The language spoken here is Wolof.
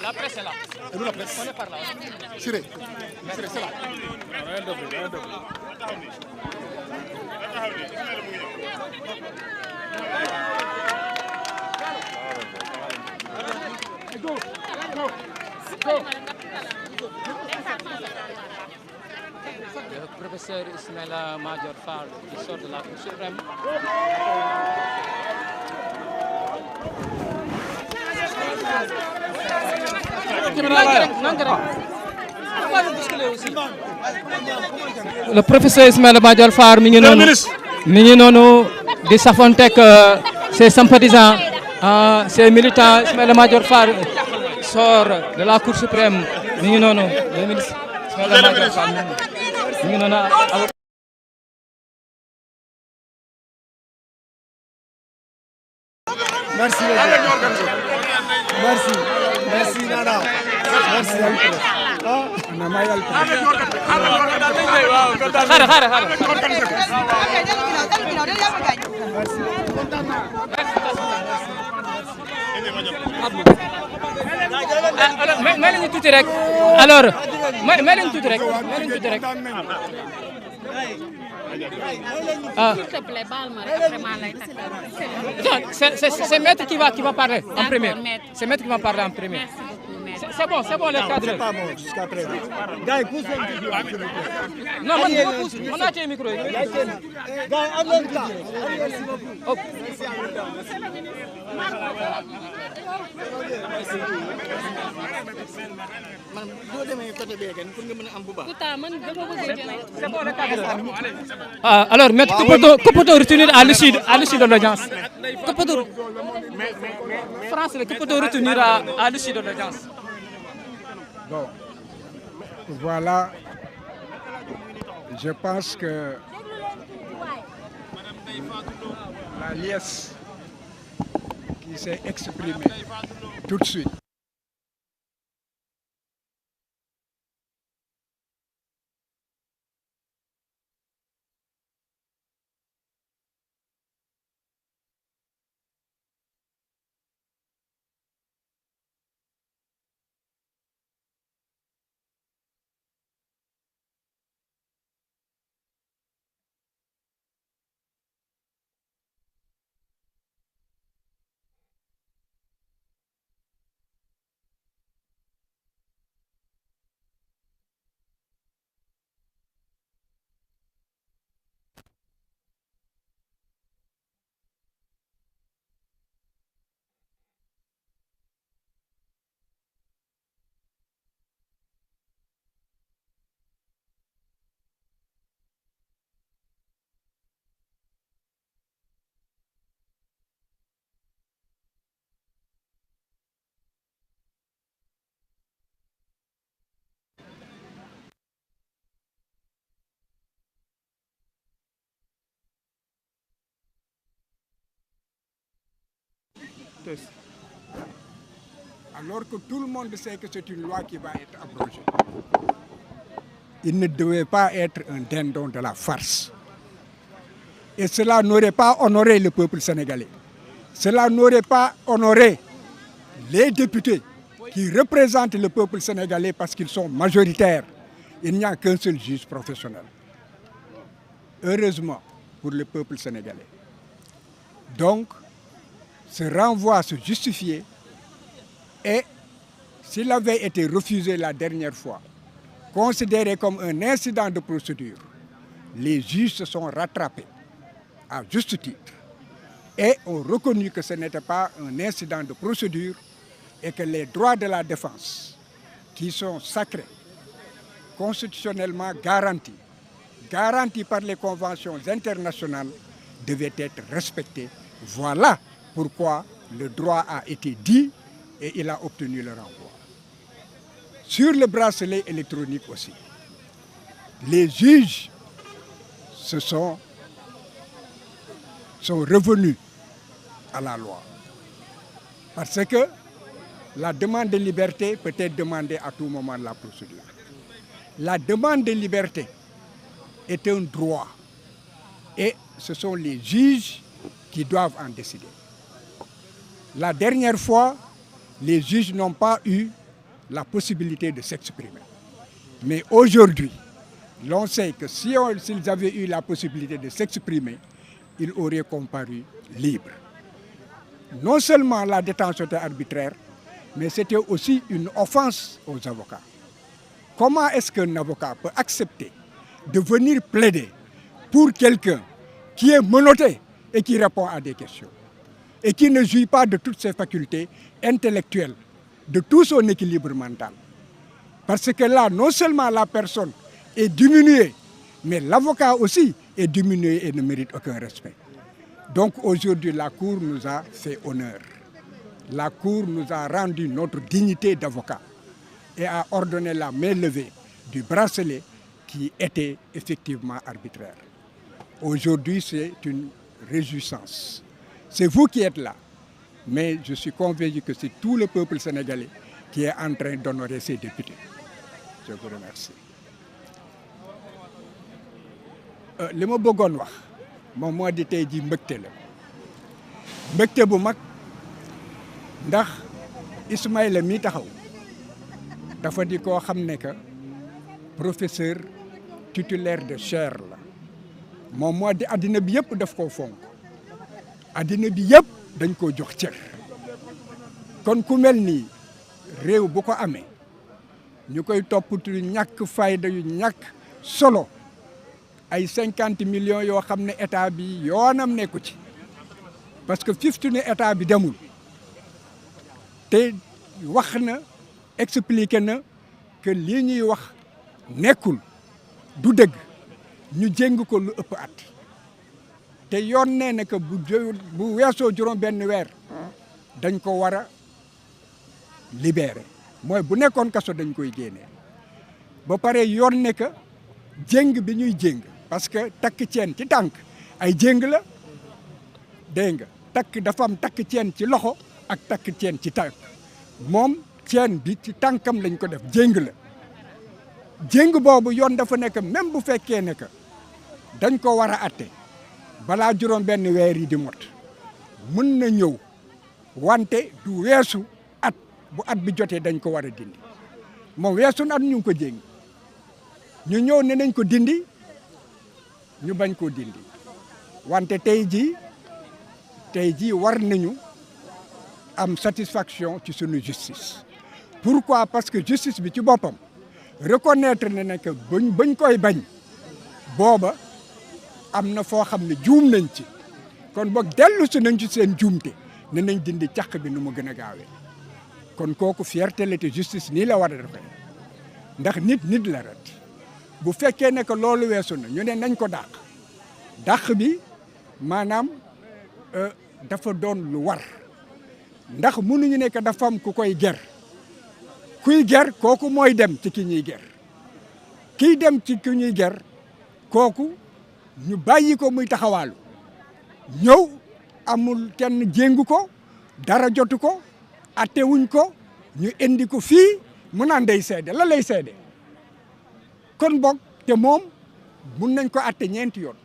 La presse est là. Et nous la presse. On est par là. Siré, c'est là. Le professeur Ismaïla Madior Fall qui sort de la Cour suprême. Le professeur Ismaïla Madior Fall mi ngi noonu di safontek ses sympathisants, ses militants. Ismaïla Madior Fall sort de la Cour suprême. Mi ngi noonu le ministre Ismaïla Madior Fall mi ngi noonu. Merci. Merci Nana. Merci may leen tuuti rek. Alors may leen tuuti rek. S'il te plaît, baal-moi rek, après maa lay takkal. C'est Maître qui va parler en D'accord, premier. Maître. C'est Maître qui va parler en premier. Merci beaucoup, Maître. C'est bon les cadres. pas bon jusqu'à présent. Gars yi pousse leen tuuti waaw. Non man ma pousse mën naa téye micro yi. Gars yi am leen temps. Merci beaucoup. man boo demee côté bee pour nga mën a am bu baax. Pourtant man dama bëgg a jël. C'est bon les cadres. Alors Maître que peut-on retenir à l'issue de l'audience? Que peut-on France que peut-on retenir à l'issue de l'audience? Bon, voilà, je pense que la liesse qui s'est exprimée tout de suite. Alors que tout le monde sait que c'est une loi qui va être abrogée. Il ne devait pas être un dindon de la farce. Et cela n'aurait pas honoré le peuple sénégalais. Cela n'aurait pas honoré les députés qui représentent le peuple sénégalais parce qu'ils sont majoritaires. Il n'y a qu'un seul juge professionnel. Heureusement pour le peuple sénégalais. Donc, ce renvoi se justifiait et s'il avait été refusé la dernière fois, considéré comme un incident de procédure, les juges se sont rattrapés à juste titre et ont reconnu que ce n'était pas un incident de procédure et que les droits de la défense, qui sont sacrés, constitutionnellement garantis par les conventions internationales, devaient être respectés. Voilà pourquoi le droit a été dit et il a obtenu le renvoi. Sur le bracelet électronique aussi, les juges sont revenus à la loi. Parce que la demande de liberté peut être demandée à tout moment de la procédure. La demande de liberté est un droit et ce sont les juges qui doivent en décider. La dernière fois, les juges n'ont pas eu la possibilité de s'exprimer. Mais aujourd'hui, l'on sait que s'ils avaient eu la possibilité de s'exprimer, ils auraient comparu libres. Non seulement la détention était arbitraire, mais c'était aussi une offense aux avocats. Comment est-ce qu'un avocat peut accepter de venir plaider pour quelqu'un qui est menotté et qui répond à des questions et qui ne jouit pas de toutes ses facultés intellectuelles, de tout son équilibre mental? Parce que là, non seulement la personne est diminuée, mais l'avocat aussi est diminué et ne mérite aucun respect. Donc aujourd'hui, la Cour nous a fait honneur. La Cour nous a rendu notre dignité d'avocat et a ordonné la main levée du bracelet qui était effectivement arbitraire. Aujourd'hui, c'est une réjouissance. C'est vous qui êtes là, mais je suis convaincu que c'est tout le peuple sénégalais qui est en train d'honorer ses députés. Je vous remercie. li ma bëggoon wax moom moo di tey ji mbégte la mbégte bu mag ndax Ismaïla mi taxaw dafa di koo xam ne que professeur titulaire de chaire la moom moo di addina bi yëpp daf koo fonk addina bi yëpp dañ koo jox cër kon ku mel nii réew bu ko amee ñu koy toppatu ñàkk fayda yu ñàkk solo ay 50 millions yoo xam ne état bi yoonam nekku ci parce que fiftu ne état bi demul te wax na expliqué na que lii ñuy wax nekkul du dëgg ñu jéng ko lu ëpp at te yoon nee na que bu weesoo juróom benn weer dañ ko war a libéré mooy bu nekkoon kaso dañ koy génnee ba pare yoon ne que jéng bi ñuy jéng parce que takk ceen ci tànk ay jéng la dégg nga takk dafa am takk ceen ci loxo ak takk ceen ci tànk moom ceen bi ci tànkam lañ ko def jéng la jéng boobu yoon dafa nekk même bu fekkee ne que dañ ko war a atte balaa juróom benn weer yi di mot mën na ñëw wante du weesu at bu at bi jotee dañ ko war a dindi moom weesu at ñu ngi ko jéng ñu ñëw ne nañ ko dindi ñu bañ koo dindi wante tey jii war nañu am satisfaction ci sunu justice. Pourquoi? Parce que justice bi ci boppam reconnaître na ne que bañ koy bañ booba am na foo xam ne juum nañ ci kon boog dellu si nañ ci seen juumte ne nañ dindi càq bi nu mu gën a gaawee kon kooku fierté la te justice nii la war a defee ndax nit la ret bu fekkee ne que loolu weesu na ñu ne nañ ko dàq bi maanaam dafa doon lu war ndax mënuñu ne que dafa am ku koy ger kuy ger kooku mooy dem ci ki ñuy ger kiy dem ci ki ñuy ger kooku ñu bàyyi ko muy taxawaalu ñëw amul kenn jéngu ko dara jotu ko attewuñ ko ñu indi ko fii mu naan day seede la lay seede kon boog te moom mun nañ ko atte ñeenti yoon